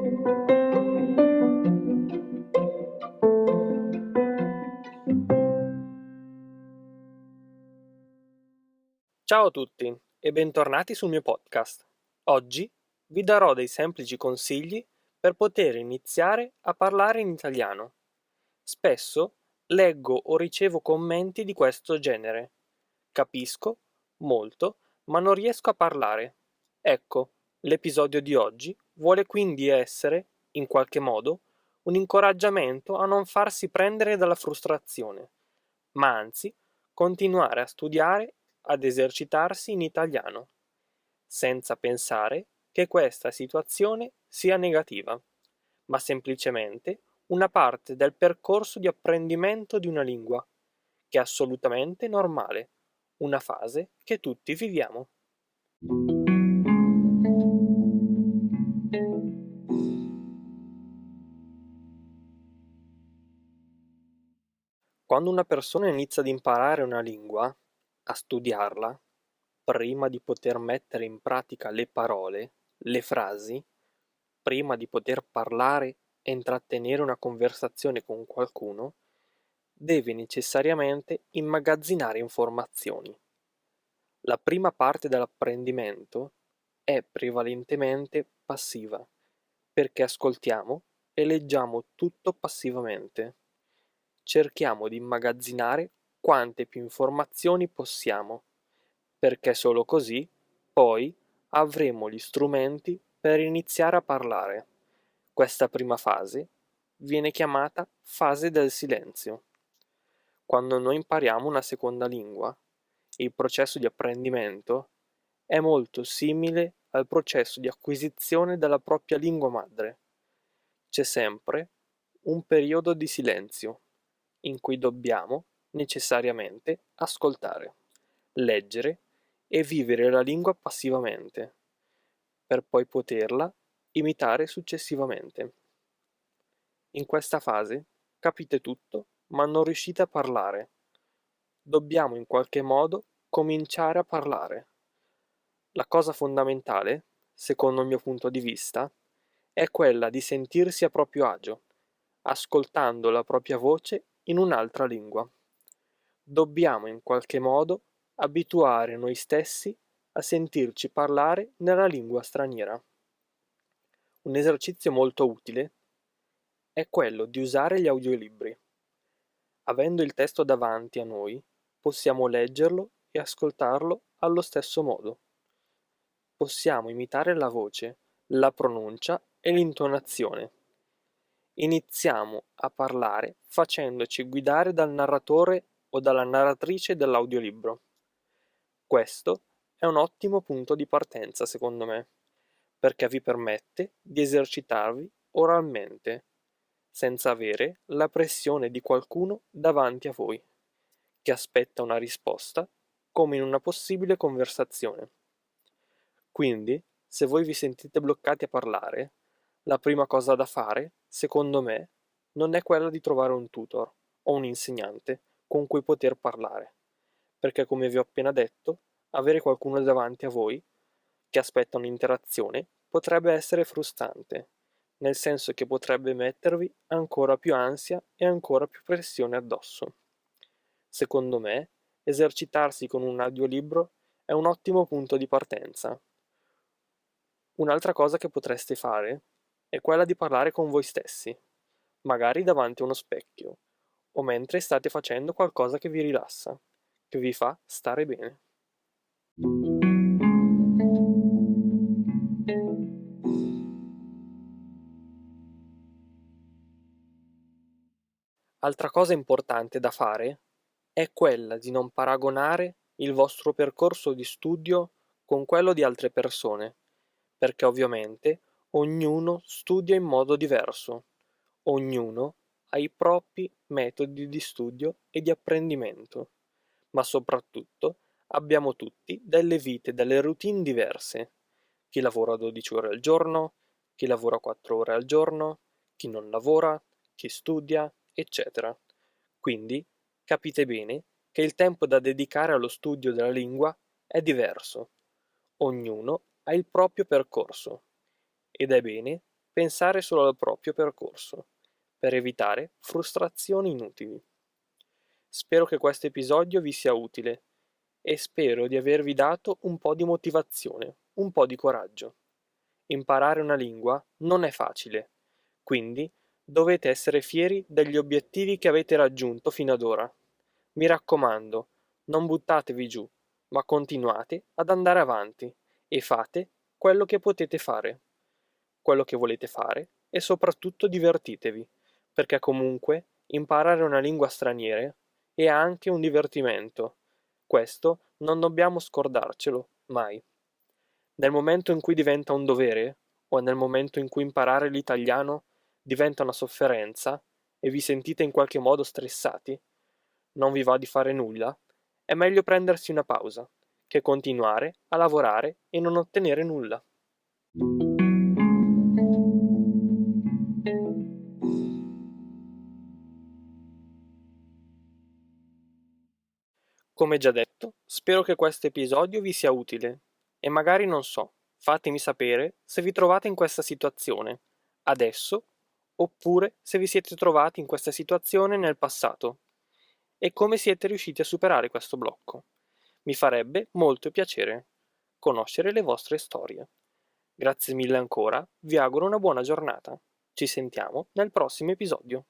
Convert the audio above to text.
Ciao a tutti e bentornati sul mio podcast. Oggi vi darò dei semplici consigli per poter iniziare a parlare in italiano. Spesso leggo o ricevo commenti di questo genere. Capisco molto, ma non riesco a parlare. Ecco, l'episodio di oggi vuole quindi essere, in qualche modo, un incoraggiamento a non farsi prendere dalla frustrazione, ma anzi continuare a studiare, ad esercitarsi in italiano, senza pensare che questa situazione sia negativa, ma semplicemente una parte del percorso di apprendimento di una lingua, che è assolutamente normale, una fase che tutti viviamo. Quando una persona inizia ad imparare una lingua, a studiarla, prima di poter mettere in pratica le parole, le frasi, prima di poter parlare e intrattenere una conversazione con qualcuno, deve necessariamente immagazzinare informazioni. La prima parte dell'apprendimento è prevalentemente passiva, perché ascoltiamo e leggiamo tutto passivamente. Cerchiamo di immagazzinare quante più informazioni possiamo, perché solo così poi avremo gli strumenti per iniziare a parlare. Questa prima fase viene chiamata fase del silenzio. Quando noi impariamo una seconda lingua, il processo di apprendimento è molto simile al processo di acquisizione della propria lingua madre. C'è sempre un periodo di silenzio in cui dobbiamo necessariamente ascoltare, leggere e vivere la lingua passivamente, per poi poterla imitare successivamente. In questa fase capite tutto, ma non riuscite a parlare. Dobbiamo in qualche modo cominciare a parlare. La cosa fondamentale, secondo il mio punto di vista, è quella di sentirsi a proprio agio, ascoltando la propria voce in un'altra lingua. Dobbiamo in qualche modo abituare noi stessi a sentirci parlare nella lingua straniera. Un esercizio molto utile è quello di usare gli audiolibri. Avendo il testo davanti a noi, possiamo leggerlo e ascoltarlo allo stesso modo. Possiamo imitare la voce, la pronuncia e l'intonazione. Iniziamo a parlare facendoci guidare dal narratore o dalla narratrice dell'audiolibro. Questo è un ottimo punto di partenza, secondo me, perché vi permette di esercitarvi oralmente, senza avere la pressione di qualcuno davanti a voi, che aspetta una risposta come in una possibile conversazione. Quindi, se voi vi sentite bloccati a parlare, la prima cosa da fare, secondo me, non è quella di trovare un tutor o un insegnante con cui poter parlare, perché come vi ho appena detto, avere qualcuno davanti a voi che aspetta un'interazione potrebbe essere frustrante, nel senso che potrebbe mettervi ancora più ansia e ancora più pressione addosso. Secondo me, esercitarsi con un audiolibro è un ottimo punto di partenza. Un'altra cosa che potreste fare è quella di parlare con voi stessi, magari davanti a uno specchio, o mentre state facendo qualcosa che vi rilassa, che vi fa stare bene. Altra cosa importante da fare è quella di non paragonare il vostro percorso di studio con quello di altre persone, perché ovviamente ognuno studia in modo diverso, ognuno ha i propri metodi di studio e di apprendimento, ma soprattutto abbiamo tutti delle vite, delle routine diverse. Chi lavora 12 ore al giorno, chi lavora 4 ore al giorno, chi non lavora, chi studia, eccetera. Quindi capite bene che il tempo da dedicare allo studio della lingua è diverso. Ognuno ha il proprio percorso ed è bene pensare solo al proprio percorso, per evitare frustrazioni inutili. Spero che questo episodio vi sia utile e spero di avervi dato un po' di motivazione, un po' di coraggio. Imparare una lingua non è facile, quindi dovete essere fieri degli obiettivi che avete raggiunto fino ad ora. Mi raccomando, non buttatevi giù, ma continuate ad andare avanti e fate quello che potete fare, quello che volete fare e soprattutto divertitevi, perché comunque imparare una lingua straniera è anche un divertimento. Questo non dobbiamo scordarcelo mai. Nel momento in cui diventa un dovere, o nel momento in cui imparare l'italiano diventa una sofferenza e vi sentite in qualche modo stressati, non vi va di fare nulla, è meglio prendersi una pausa che continuare a lavorare e non ottenere nulla. Come già detto, spero che questo episodio vi sia utile e magari non so, fatemi sapere se vi trovate in questa situazione adesso oppure se vi siete trovati in questa situazione nel passato e come siete riusciti a superare questo blocco. Mi farebbe molto piacere conoscere le vostre storie. Grazie mille ancora, vi auguro una buona giornata. Ci sentiamo nel prossimo episodio.